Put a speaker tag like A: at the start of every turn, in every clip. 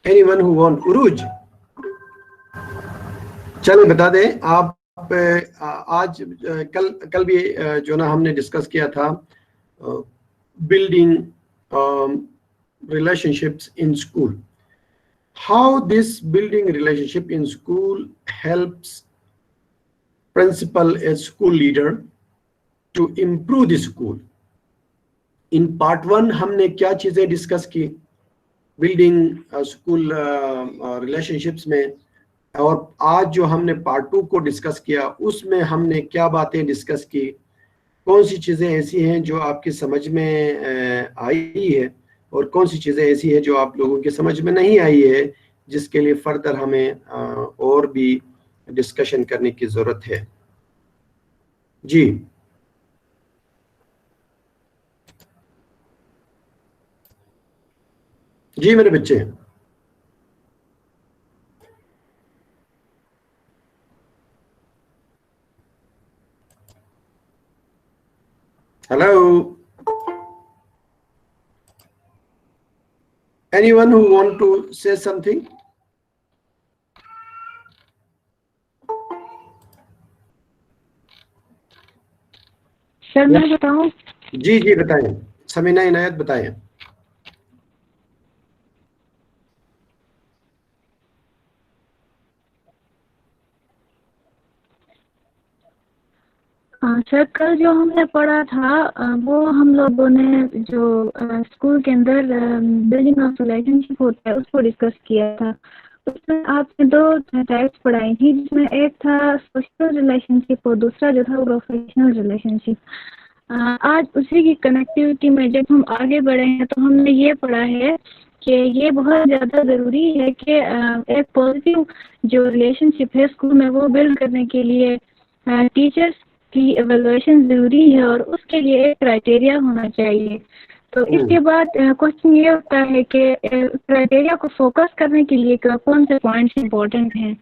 A: anyone who want عروج چلے بتا دیں آپ. آج کل بھی جو نا ہم نے ڈسکس کیا تھا building relation ships in school. How this building relationship in school helps principal as school leader to improve the school. In part 1 ہم نے کیا چیزیں ڈسکس کی بلڈنگ اسکول ریلیشنشپس میں, اور آج جو ہم نے پارٹ 2 کو ڈسکس کیا اس میں ہم نے کیا باتیں ڈسکس کی, کون سی چیزیں ایسی ہیں جو آپ کی سمجھ میں آئی ہے اور کون سی چیزیں ایسی ہیں جو آپ لوگوں کی سمجھ میں نہیں آئی ہے, جس کے لیے فردر ہمیں اور بھی ڈسکشن کرنے کی ضرورت ہے. جی جی میرے بچے. Hello, anyone who want to say something?
B: سر میں بتاؤں؟
A: جی جی بتائیں, سمینہ عنایت بتائیں.
B: سر کل جو ہم نے پڑھا تھا وہ ہم لوگوں نے جو اسکول کے اندر بلڈنگ آف ریلیشن شپ ہوتا ہے اس کو ڈسکس کیا تھا. اس میں آپ نے 2 ٹائپس پڑھائی تھی, جس میں ایک تھا سوشل ریلیشن شپ اور دوسرا جو تھا وہ پروفیشنل ریلیشن شپ. آج اسی کی کنیکٹیوٹی میں جب ہم آگے بڑھے ہیں تو ہم نے یہ پڑھا ہے کہ یہ بہت زیادہ ضروری ہے کہ ایک پازیٹیو جو ریلیشن شپ ہے اسکول میں وہ بلڈ کرنے کے لیے ٹیچرس کی ایویلویشن ضروری ہے اور اس کے لیے ایک کرائٹیریا ہونا چاہیے. تو اس کے بعد کوشچن یہ ہوتا ہے کہ کرائٹیریا کو فوکس کرنے کے لیے کون سے پوائنٹس امپورٹنٹ ہیں.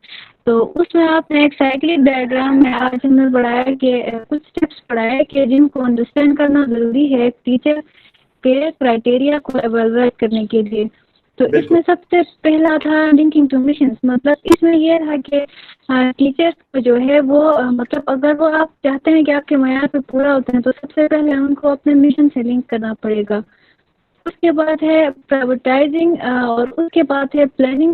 B: تو اس میں آپ نے ایک سائیکلک ڈائیگرام میں آج ہم نے پڑھایا کہ کچھ اسٹیپس پڑھائے کہ جن کو انڈرسٹینڈ کرنا ضروری ہے ایک ٹیچر کے کرائٹیریا کو ایویلویٹ کرنے کے لیے. تو اس میں سب سے پہلا تھا لنکنگ ٹو مشنس. مطلب اس میں یہ تھا کہ ٹیچرس جو ہے وہ مطلب اگر وہ آپ چاہتے ہیں کہ آپ کے معیار پہ پورا ہوتے ہیں تو سب سے پہلے ان کو اپنے مشن سے لنک کرنا پڑے گا. اس کے بعد ہے پرائیویٹائزنگ اور اس کے بعد ہے پلاننگ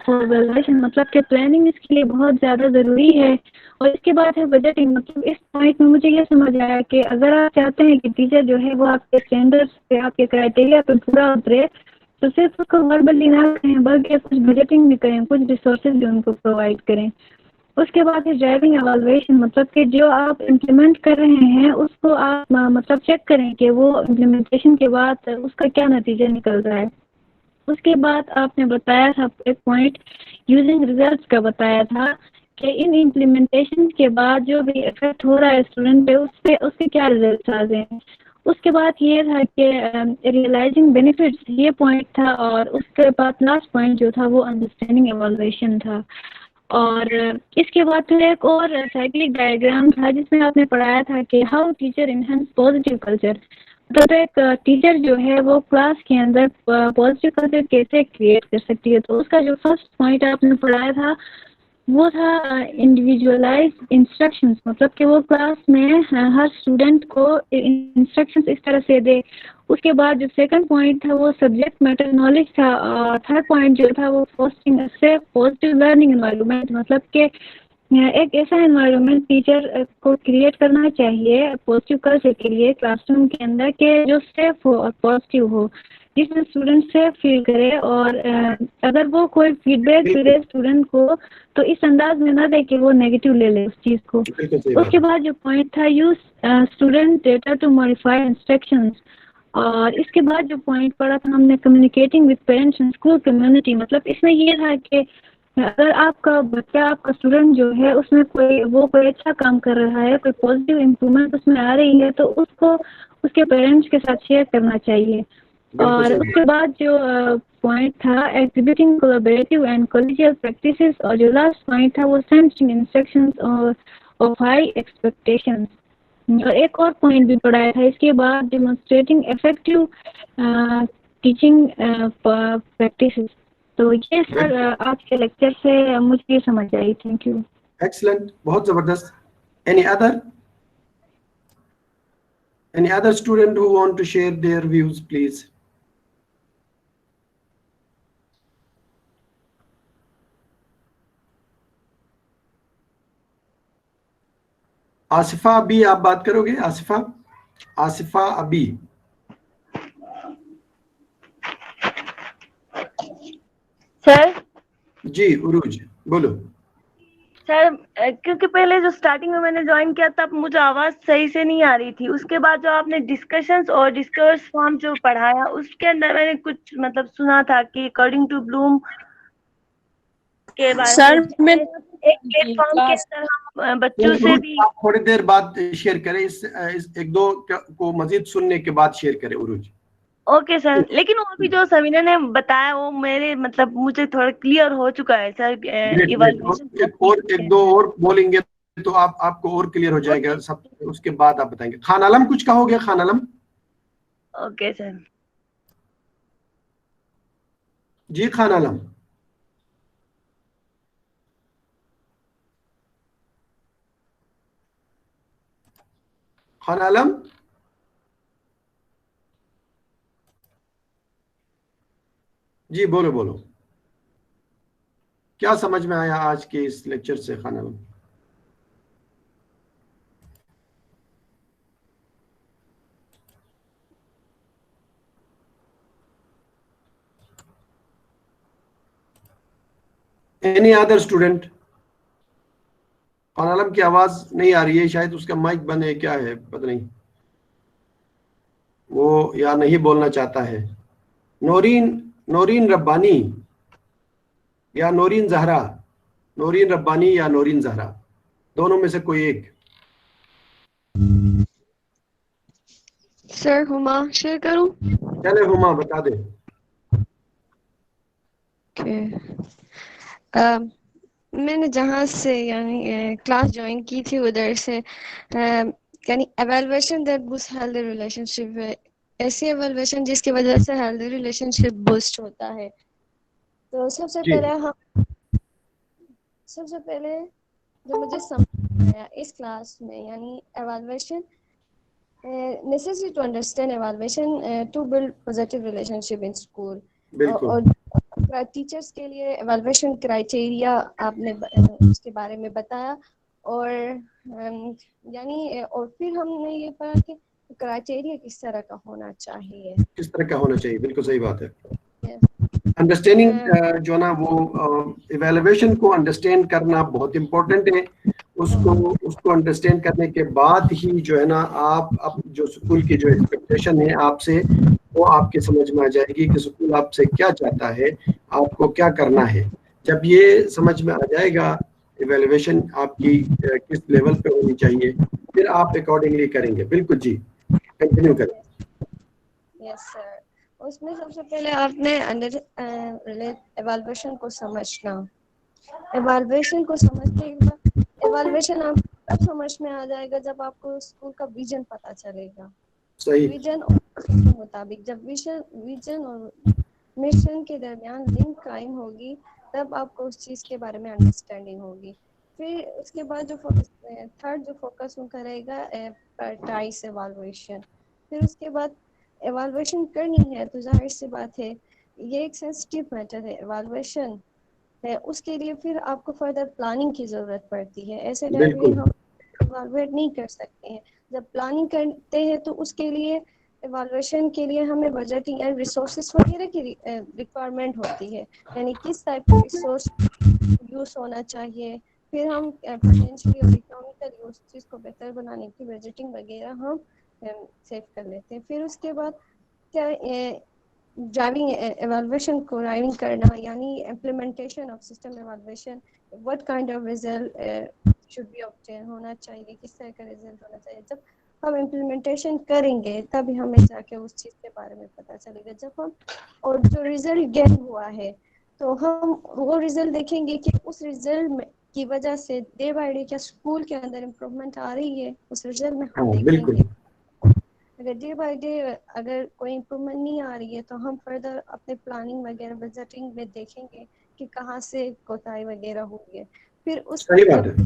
B: فار ایویلویشن. مطلب کہ پلاننگ اس کے لیے بہت زیادہ ضروری ہے. اور اس کے بعد ہے بجٹنگ. مطلب اس پوائنٹ میں مجھے یہ سمجھ آیا کہ اگر آپ چاہتے ہیں کہ ٹیچر جو ہے وہ آپ کے اسٹینڈرڈس پہ آپ کے کرائٹیریا پہ پورا اترے تو صرف اس کو وربلی نہ کریں بلکہ کچھ بجٹنگ بھی کریں, کچھ ریسورسز بھی ان کو پرووائڈ کریں. اس کے بعد ہے ڈرائیونگ ایوالویشن. مطلب کہ جو آپ امپلیمنٹ کر رہے ہیں اس کو آپ مطلب چیک کریں کہ وہ امپلیمنٹیشن کے بعد اس کا کیا نتیجہ نکل رہا ہے. اس کے بعد آپ نے بتایا تھا ایک پوائنٹ یوزنگ ریزلٹس کا بتایا تھا کہ ان امپلیمنٹیشن کے بعد جو بھی افیکٹ ہو رہا ہے اسٹوڈنٹ پہ اس کے کیا ریزلٹس آ رہے ہیں. اس کے بعد یہ تھا کہ ریئلائزنگ بینیفٹس یہ پوائنٹ تھا. اور اس کے بعد لاسٹ پوائنٹ جو تھا وہ انڈرسٹینڈنگ ایوالویشن تھا. اور اس کے بعد پھر ایک اور سائیکلک ڈائیگرام تھا جس میں آپ نے پڑھایا تھا کہ how teacher enhance positive culture. مطلب ایک ٹیچر جو ہے وہ کلاس کے اندر پازیٹیو کلچر کیسے کریٹ کر سکتی ہے. تو اس کا جو فرسٹ پوائنٹ آپ نے پڑھایا تھا وہ تھا انڈیویجولائز انسٹرکشنز. مطلب کہ وہ کلاس میں ہر اسٹوڈنٹ کو انسٹرکشنز اس طرح سے دے. اس کے بعد جو سیکنڈ پوائنٹ تھا وہ سبجیکٹ میٹر نالج تھا. اور تھرڈ پوائنٹ جو تھا وہ فوسٹرنگ سیف پازیٹیو لرننگ انوائرمنٹ. مطلب کہ ایک ایسا انوائرمنٹ ٹیچر کو کریٹ کرنا چاہیے پازیٹیو کلچر کے لیے کلاس روم کے اندر کہ جو سیف ہو اور پازیٹیو ہو, جس میں اسٹوڈنٹ سیف فیل کرے. اور اگر وہ کوئی فیڈ بیک دے اسٹوڈنٹ کو تو اس انداز میں نہ دے کہ وہ نیگیٹو لے لے اس چیز کو. اس کے بعد جو پوائنٹ تھا use student data to modify instructions. اور اس کے بعد جو پوائنٹ پڑا تھا ہم نے communicating with parents and school community. مطلب اس میں یہ تھا کہ اگر آپ کا بچہ آپ کا اسٹوڈنٹ جو ہے اس میں کوئی اچھا کام کر رہا ہے, کوئی پازیٹیو امپرومنٹ اس میں آ رہی ہے تو اس کو اس کے پیرنٹس کے ساتھ شیئر کرنا چاہیے. اور اس کے بعد جو پوائنٹ تھا ایگزیبٹنگ کولیبریٹیو اینڈ کولیجیل پریکٹسز. اور جو لاسٹ پوائنٹ تھا وہ sensing instructions of high expectations. اور ایک اور پوائنٹ بھی پڑھایا تھا اس کے بعد ڈیمونسٹریٹنگ افیکٹو ٹیچنگ پریکٹسز. تو یہ سر آج کے لیکچر سے مجھے یہ سمجھ آئی. Thank you.
A: ایکسلنٹ, بہت زبردست. Any other student who want to share their views, please. Asifa ابھی آپ بات کرو گے؟ آصفہ ابھی.
C: سر
A: جی عروج بولو.
C: سر کیونکہ پہلے جو اسٹارٹنگ میں نے جوائن کیا تب مجھے آواز صحیح سے نہیں آ رہی تھی. اس کے بعد جو آپ نے ڈسکشنز اور ڈسکرس فارم جو پڑھایا اس کے اندر میں نے کچھ مطلب سنا تھا کہ اکارڈنگ ٹو بلوم کے بارے
D: سر
C: میں
D: میں
C: ایک پلیٹ فارم کے اندر ہم بچوں سے بھی.
A: آپ تھوڑی دیر بعد شیئر کریں, اس ایک دو کو مزید سننے کے بعد شیئر کریں عروج.
C: Okay sir. لیکن وہ بھی جو سمینہ نے بتایا وہ میرے مطلب مجھے تھوڑا کلیئر ہو چکا ہے سر.
A: ایک دو اور بولیں گے تو آپ کو اور کلیئر ہو جائے گا سب. اس کے بعد آپ بتائیں گے. خان عالم کچھ کہو گے؟ خان عالم.
C: Okay sir.
A: جی خان عالم. خان عالم جی بولو. کیا سمجھ میں آیا آج کے اس لیکچر سے Khan Alam? Any other student? Khan Alam کی آواز نہیں آ رہی ہے, شاید اس کا مائک بند ہے, کیا ہے پتہ نہیں, وہ یا نہیں بولنا چاہتا ہے. نورین ربانی یا نورین زہرا. نورین ربانی یا نورین زہرا, دونوں میں سے کوئی ایک.
D: سر ہما شیئر کروں؟
A: چلے ہما بتا دے.
D: میں نے جہاں سے یعنی کلاس جوائن کی تھی ادھر سے یعنی evaluation that boost healthy relationship ہے. ایسی ایویلویشن جس کی وجہ سے ہیلدی ریلیشن شپ بوسٹ ہوتا ہے. تو سب سے پہلے جو مجھے سمجھ آیا اس کلاس میں یعنی evaluation necessary to understand evaluation to build positive relationship in school.
A: بالکل.
D: اور ٹیچرس کے لیے ایویلویشن کرائٹیریا آپ نے اس کے بارے میں بتایا. اور یعنی اور پھر ہم نے یہ پڑھا کہ کرائٹیریا کس طرح کا ہونا چاہیے.
A: کس طرح کا ہونا چاہیے, بالکل صحیح بات ہے. انڈرسٹینڈنگ جو ہے نا وہ ایویلویشن کو انڈرسٹینڈ کرنا بہت امپورٹنٹ ہے. اس کو انڈرسٹینڈ کرنے کے بعد ہی جو ہے نا آپ اب جو اسکول کی جو ایکسپیکٹیشن ہے آپ سے وہ آپ کے سمجھ میں آ جائے گی کہ اسکول آپ سے کیا چاہتا ہے, آپ کو کیا کرنا ہے. جب یہ سمجھ میں آ جائے گا ایویلویشن آپ کی کس لیول پہ ہونی چاہیے, پھر آپ اکارڈنگلی کریں گے. بالکل جی کنٹینیو کریں.
D: یس سر. اس میں سب سے پہلے آپ نے ایویلویشن کو سمجھنا. ایویلویشن کو سمجھنے کے بعد ایویلویشن آپ تب سمجھ میں آ جائے گا جب آپ کو اسکول کا ویژن پتہ چلے گا.
A: صحیح.
D: ویژن اور مطابق جب ویژن اور مشن کے درمیان لنک قائم ہوگی تب آپ کو اس چیز کے بارے میں انڈرسٹینڈنگ ہوگی. پھر اس کے بعد جو تھرڈ جو فوکس کرے گا پرائرٹائز ایویلویشن. پھر اس کے بعد ایویلویشن کرنی ہے تو ظاہر سی بات ہے یہ ایک سینسٹیو میٹر ہے ایویلویشن ہے. اس کے لیے پھر آپ کو فردر پلاننگ کی ضرورت پڑتی ہے. ایسے ڈائریکٹلی
A: بالکل.
D: ہم ایویلویٹ نہیں کر سکتے ہیں. جب پلاننگ کرتے ہیں تو اس کے لیے ایویلویشن کے لیے ہمیں بجٹنگ اینڈ ریسورسز وغیرہ کی ریکوائرمنٹ ہوتی ہے. یعنی کس ٹائپ کا ریسورس یوز ہونا چاہیے. پھر ہم فائنینشلی اور اکنامکلی اس چیز کو بہتر بنانے کی بجٹنگ وغیرہ ہم سیو کر لیتے ہیں. پھر اس کے بعد کیا ڈرائیونگ ایویلویشن کو ڈرائیونگ کرنا یعنی implementation of system evaluation. what kind of result should be obtained ہونا چاہیے, کس طرح کا رزلٹ ہونا چاہیے. جب ہم امپلیمنٹیشن کریں گے تب ہمیں جا کے اس چیز کے بارے میں پتہ چلے گا. جب ہم اور جو رزلٹ گین ہوا ہے تو ہم وہ رزلٹ دیکھیں گے کہ اس رزلٹ میں کی وجہ سے ڈے بائی ڈے کیا اسکول کے اندر امپروومنٹ آ رہی ہے. اس رزلٹ میں ہم
A: ہاں
D: دیکھیں
A: بالکل.
D: گے اگر ڈے بائی ڈے اگر کوئی امپرومنٹ نہیں آ رہی ہے تو ہم فردر اپنے پلاننگ وغیرہ بجٹنگ میں دیکھیں گے کہ کہاں سے کوتاہی وغیرہ ہوئی ہے. پھر اس
A: صحیح بات
D: جب
A: ہے.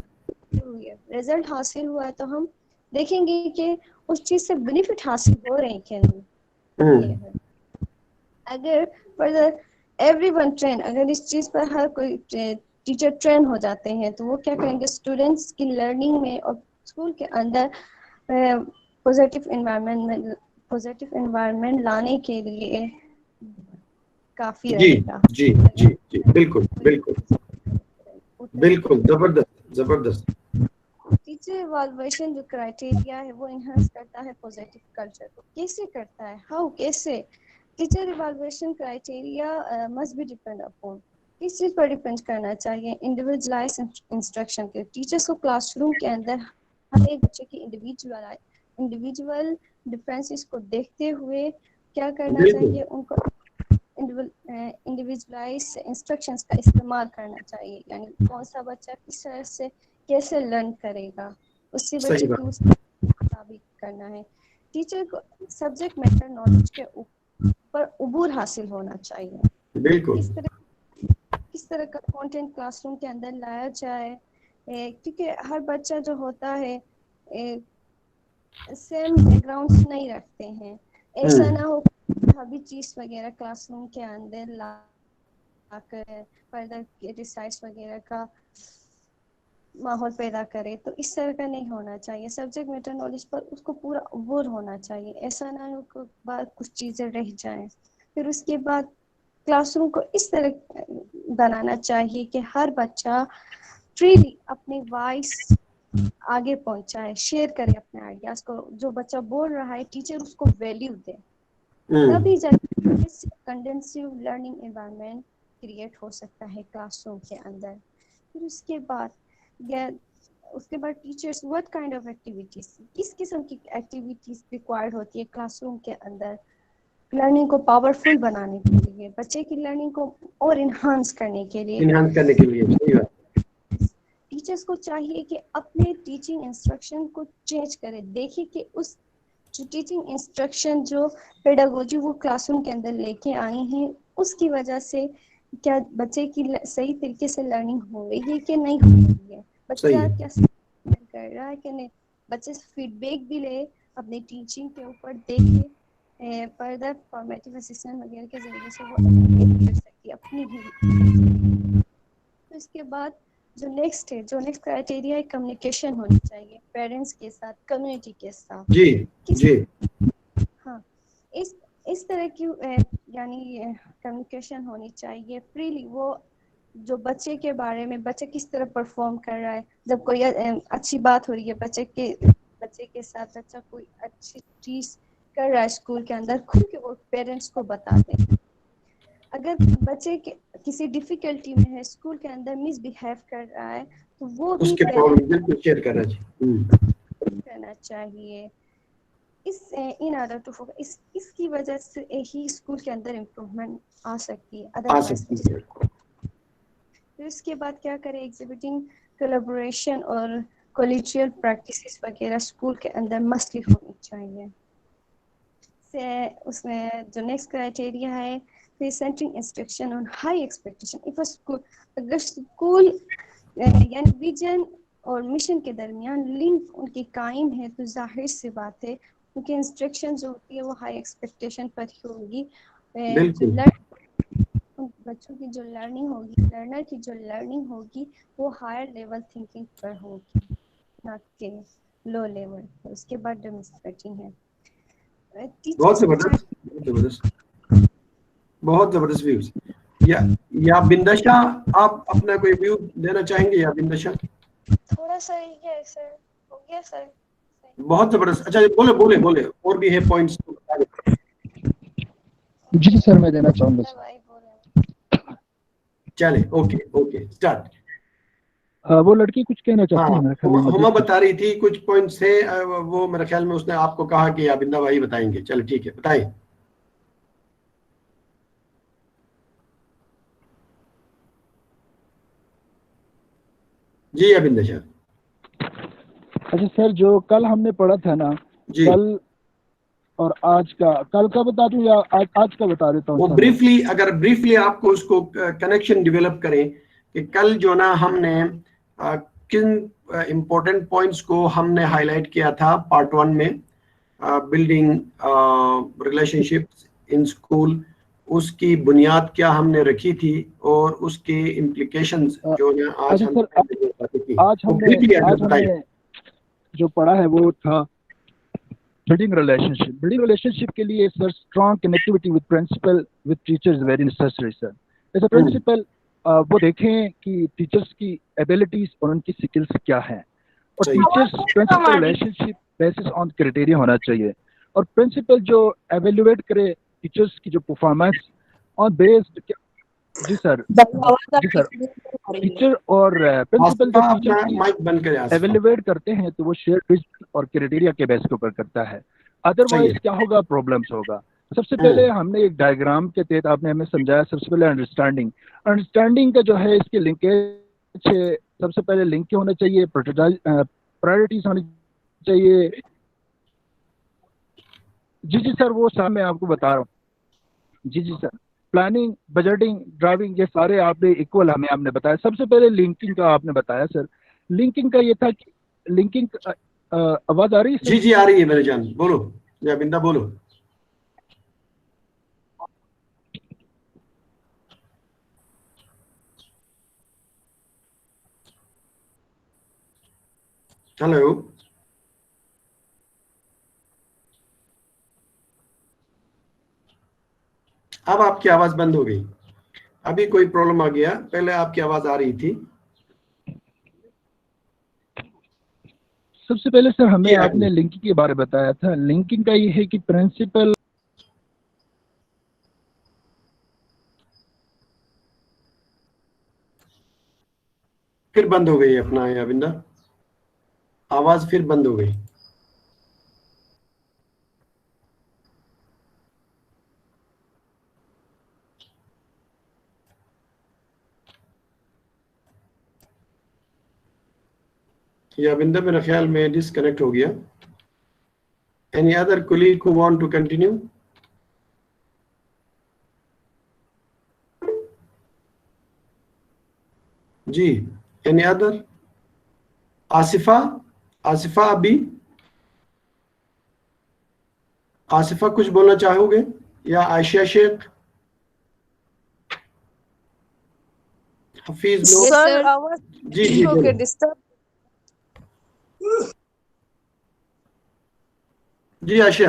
D: ہوئی ہے رزلٹ حاصل ہوا ہے تو ہم دیکھیں گے کہ اس چیز سے بینیفٹ حاصل ہو رہے ہیں کہ نہیں. یہ ہے اگر فردر ایوری ون ٹرین اگر اس چیز پر ہر کوئی ٹیچر ٹرین ہو جاتے ہیں تو وہ کیا کریں گے اسٹوڈینٹس کی لرننگ میں اور اسکول کے اندر پازیٹیو انوائرمنٹ لانے کے لیے کافی
A: جی
D: رہے گا.
A: جی جی جی بالکل بالکل بالکل زبردست زبردست.
D: ٹیچر ایوالویشن جو کرائٹیریا ہے وہ انہانس کرتا ہے پازیٹیو کلچر کو. کیسے کرتا ہے؟ ہاؤ کیسے؟ Teacher evaluation criteria must be depend upon کس چیز پر ڈیپینڈ کرنا چاہیے؟ انڈیویجلائز انسٹرکشن کے. ٹیچرس کو کلاس روم کے اندر ہر ایک بچے کی انڈیویجول ڈفرینسز کو دیکھتے ہوئے کیا کرنا
A: بالکل
D: چاہیے؟ ان کو انڈیویجلائز انسٹرکشنز کا استعمال کرنا چاہیے. یعنی کون سا بچہ کس طرح سے کیسے لرن کرے گا اس سے بچے
A: صحیح
D: کی
A: بات.
D: اس مطابق کرنا ہے. ٹیچر کو سبجیکٹ میٹر نالج کے اوپر عبور حاصل ہونا چاہیے.
A: بالکل
D: کس طرح کا کنٹینٹ کلاس روم کے اندر لایا جائے کیونکہ ہر بچہ جو ہوتا ہے سیم بیک گراؤنڈ نہیں رکھتے ہیں. ایسا نہ ہو ابھی چیز وغیرہ کلاس روم کے اندر لا کر فردر ریسائز وغیرہ کا ماحول پیدا کرے تو اس طرح کا نہیں ہونا چاہیے. سبجیکٹ میٹر نالج پر اس کو پورا عبور ہونا چاہیے. ایسا نہ ہو کہ بعد کچھ چیزیں رہ جائیں. پھر اس کے بعد کلاس روم کو اس طرح بنانا چاہیے کہ ہر بچہ فریلی اپنی وائس آگے پہنچائے شیئر کرے اپنے آئیڈیاز کو. جو بچہ بول رہا ہے ٹیچر اس کو ویلیو دے تبھی جا کے کنڈینسو لرننگ انوائرمنٹ کریٹ ہو سکتا ہے کلاس روم کے اندر. پھر اس کے بعد teachers what kind of activities کس قسم کی ایکٹیویٹیز ریکوائرڈ ہوتی ہے کلاس روم کے اندر لرننگ کو پاورفل بنانے کے لیے بچے کی لرننگ کو اور انہانس کرنے کے لیے.
A: انہانس کرنے کے لیے. صحیح بات.
D: ٹیچرس کو چاہیے کہ اپنے ٹیچنگ انسٹرکشن کو چینج کرے. دیکھیں کہ اس جو ٹیچنگ انسٹرکشن جو پیڈاگوجی وہ کلاس روم کے اندر لے کے آئی ہیں اس کی وجہ سے کیا بچے کی صحیح طریقے سے لرننگ ہو رہی ہے کہ نہیں ہو رہی ہے.
A: صحیح
D: بچہ
A: ہے.
D: کیا کر رہا ہے کہ نہیں. بچے سے فیڈ بیک بھی لے اپنی ٹیچنگ کے اوپر دیکھے فردر فارمیٹیو اسسٹنٹ وغیرہ کے ذریعے سے وہ کر سکتی اپنی بھی. اس کے بعد جو نیکسٹ کرائٹیریا ہے کمیونیکیشن ہونی چاہیے پیرنٹس کے ساتھ کمیونٹی کے ساتھ.
A: جی جی
D: ہاں اس طرح کی یعنی کمیونیکیشن ہونی چاہیے فریلی. وہ جو بچے کے بارے میں بچہ کس طرح پرفارم کر رہا ہے جب کوئی اچھی بات ہو رہی ہے بچے کے ساتھ بچہ کوئی اچھی چیز کر رہا ہے اسکول کے اندر کھل کے وہ پیرنٹس کو بتاتے ہیں. اگر بچے کے کسی ڈیفیکلٹی میں ہے اسکول کے اندر مس بہیو کر رہا ہے تو وہ
A: اس
D: بھی
A: کے پرابلم بالکل شیئر کرنا چاہیے.
D: کرنا چاہیے. اس کی وجہ سے ہی اسکول کے اندر امپروومنٹ آ سکتی ہے.
A: آ
D: ادروائز
A: سکتی ہے.
D: پھر اس کے بعد کیا کریں ایگزیبٹنگ کولیبوریشن اور کولیجیل پریکٹسز وغیرہ اسکول کے اندر مسٹلی ہونی چاہیے. اس میں جو نیکسٹ کرائٹیریا ہے centring instruction on high expectation. اگر اسکول یعنی ویژن اور مشن کے درمیان لنک ان کی قائم ہے تو ظاہر سی بات ہے ان کی انسٹرکشن جو ہوتی ہے وہ ہائی ایکسپیکٹیشن پر ہی ہوگی.
A: بالکل
D: بچوں کی جو لرننگ ہوگی لرنر کی جو لرننگ ہوگی وہ ہائر لیول تھنکنگ پر ہوگی نہ کہ لو لیول. اس کے بعد ڈیمونسٹریٹنگ ہے.
A: بہت
D: ٹیچرس کو
A: زبردست بہت زبردست بہت زبردست ویوز. یا بندشا آپ اپنا کوئی ویو دینا چاہیں گے؟ یا بندشا
D: تھوڑا سا ہی ہے سر. ہو گیا سر.
A: بہت زبردست. اچھا بولے اور بھی ہے پوائنٹس.
E: جی سر میں دینا چاہوں گا.
A: چلے اوکے اسٹارٹ.
E: وہ لڑکی کچھ کہنا
A: ہاں
E: چاہتی ہے میرے خیال میں.
A: ہما بتا رہی تھی کچھ پوائنٹس ہے وہ میرے خیال میں اس نے آپ کو کہا کہ ابندہ بھائی بتائیں گے. چلو ٹھیک ہے بتائیں. جی ابندہ شاہ.
E: اچھا سر جو کل ہم نے پڑھا تھا نا
A: جی
E: کل اور آج کا کل کا بتا دوں یا آج کا بتا دیتا
A: وہ
E: ہوں.
A: بریفلی اگر بریفلی آپ کو اس کو کنیکشن ڈیولپ کریں کہ کل جو نا ہم نے کن امپورٹنٹ پوائنٹس کو ہم نے ہائی لائٹ کیا تھا پارٹ 1 میں building relationship in school, اس کی بنیاد کیا ہم نے رکھی تھی اور اس کے امپلیکیشنز جو نا آج
E: اچھا
A: ہم
E: سر، آج ہم نے جو پڑھا ہے وہ تھا building relationship. Building relationship کے لیے sir strong connectivity with principal with teacher is very necessary sir. As a principal وہ دیکھیں کہ ٹیچرس کی ایبلٹیز اور ان کی سکلس کیا ہیں، اور teachers principal relationship basis on criteria ہونا چاہیے، اور پرنسپل جو ایویلویٹ کرے ٹیچرس کی جو پرفارمنس آن بیسڈ. جی سر ٹیچر اور پرنسپل جو ٹیچر کی ایویلویٹ کرتے ہیں تو وہ شیئر وزن اور کرائٹیریا کے بیس کے اوپر کرتا ہے. ادروائز کیا ہوگا، پرابلمس ہوگا. سب سے پہلے ہم نے ایک ڈائیگرام کے تحت آپ نے ہمیں سمجھایا. سب سے پہلے انڈرسٹینڈنگ کا جو ہے اس کے لنکیج سب سے پہلے لنک کے ہونا چاہیے، پرائرٹیز ہونی چاہیے. جی سر وہ سب میں آپ کو بتا رہا ہوں. جی سر پلاننگ، بجٹنگ، ڈرائیونگ، یہ سارے آپ نے ایکول ہمیں آپ نے بتایا. سب سے پہلے لنکنگ کا آپ نے بتایا سر. لنکنگ کا یہ تھا کہ لنکنگ آواز آ رہی ہے؟
A: جی آ رہی ہے میرے جان، بولو یا بندہ بولو. ہلو اب آپ کی آواز بند ہو گئی. ابھی کوئی پرابلم آ گیا، پہلے آپ کی آواز آ رہی تھی.
E: سب سے پہلے سر ہمیں آپ نے لنکنگ کے بارے بتایا تھا. لنکنگ کا یہ ہے کہ پرنسپل
A: پھر بند ہو گئی اپنا یا بندہ، آواز پھر بند ہو گئی. یا بندہ میرا خیال میں ڈس کنیکٹ ہو گیا. Any other colleague who want to continue? G any other? Asifa ابھی آصفہ کچھ بولنا چاہو گے یا عائشہ شیخ، حفیظ لو؟ جی بولو. جی عائشہ.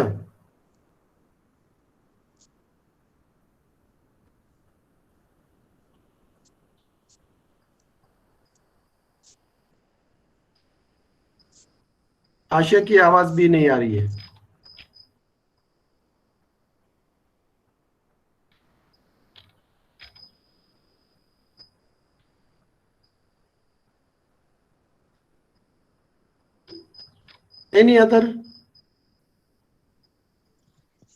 A: عائشہ کی آواز بھی نہیں آ رہی ہے. Any other?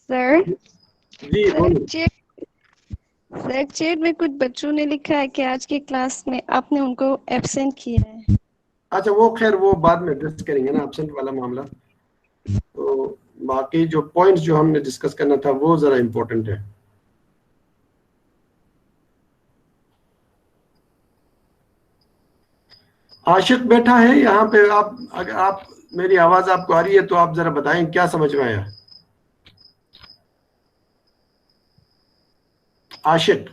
D: سر
A: جی بولو.
D: سر چیٹ میں کچھ بچوں نے لکھا ہے کہ آج کی کلاس میں آپ نے ان کو ایبسینٹ کیا ہے.
A: اچھا وہ خیر وہ بعد میں ڈسکس کریں گے نا، ایبسنٹ والا معاملہ. تو باقی جو پوائنٹس جو ہم نے ڈسکس کرنا تھا وہ ذرا امپورٹنٹ ہے. عاشق بیٹھا ہے یہاں پہ. آپ اگر آپ میری آواز آپ کو آ رہی ہے تو آپ ذرا بتائیں کیا سمجھ میں آیا. عاشق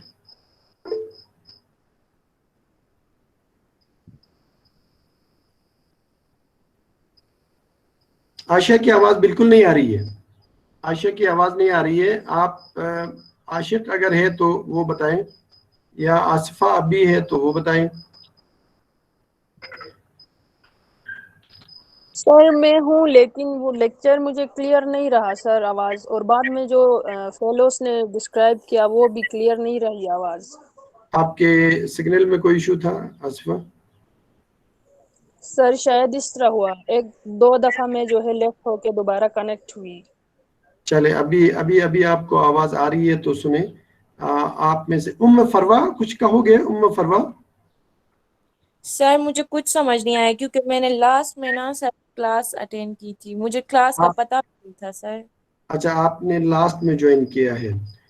A: عائشہ کی آواز بالکل نہیں آ رہی ہے. عائشہ کی آواز نہیں آ رہی ہے. آپ عاشق اگر ہے تو وہ بتائیں، یا آصفہ ابھی ہے تو وہ بتائیں.
F: سر میں ہوں لیکن وہ لیکچر مجھے کلیئر نہیں رہا سر آواز، اور بعد میں جو فیلوز نے ڈسکرائب کیا وہ بھی کلیئر نہیں رہی آواز.
A: آپ کے سگنل میں کوئی ایشو تھا آصفہ؟
F: سر شاید اس طرح ہوا، 1-2 دفعہ میں جو ہے لیفٹ ہو کے دوبارہ کنیکٹ ہوئی.
A: چلے ابھی آپ کو آواز آ رہی ہے تو سنیں. آپ میں سے فروہ کچھ کہو گے؟ فروہ.
G: سر مجھے کچھ سمجھ نہیں آیا کیونکہ میں نے لاسٹ میں نا سر کلاس اٹینڈ کی تھی، مجھے کلاس کا پتہ نہیں تھا سر.
A: اچھا آپ نے لاسٹ میں جوائن کیا ہے.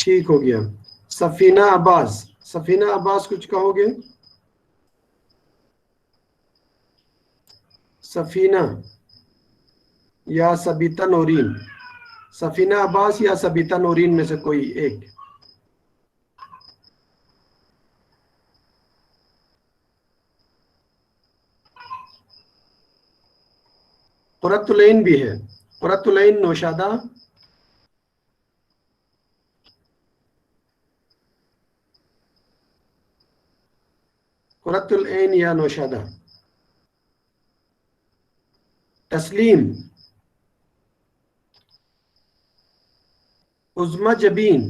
A: ٹھیک ہو گیا. سفینہ عباس، سفینہ عباس کچھ کہو گے؟ سفینہ یا سبیتا نورین، سفینہ عباس یا سبیتا نورین میں سے کوئی ایک. قرۃ العین بھی ہے. قرۃ العین نوشادہ، قرۃ العین یا نوشادہ. تسلیم، عظمی جبین،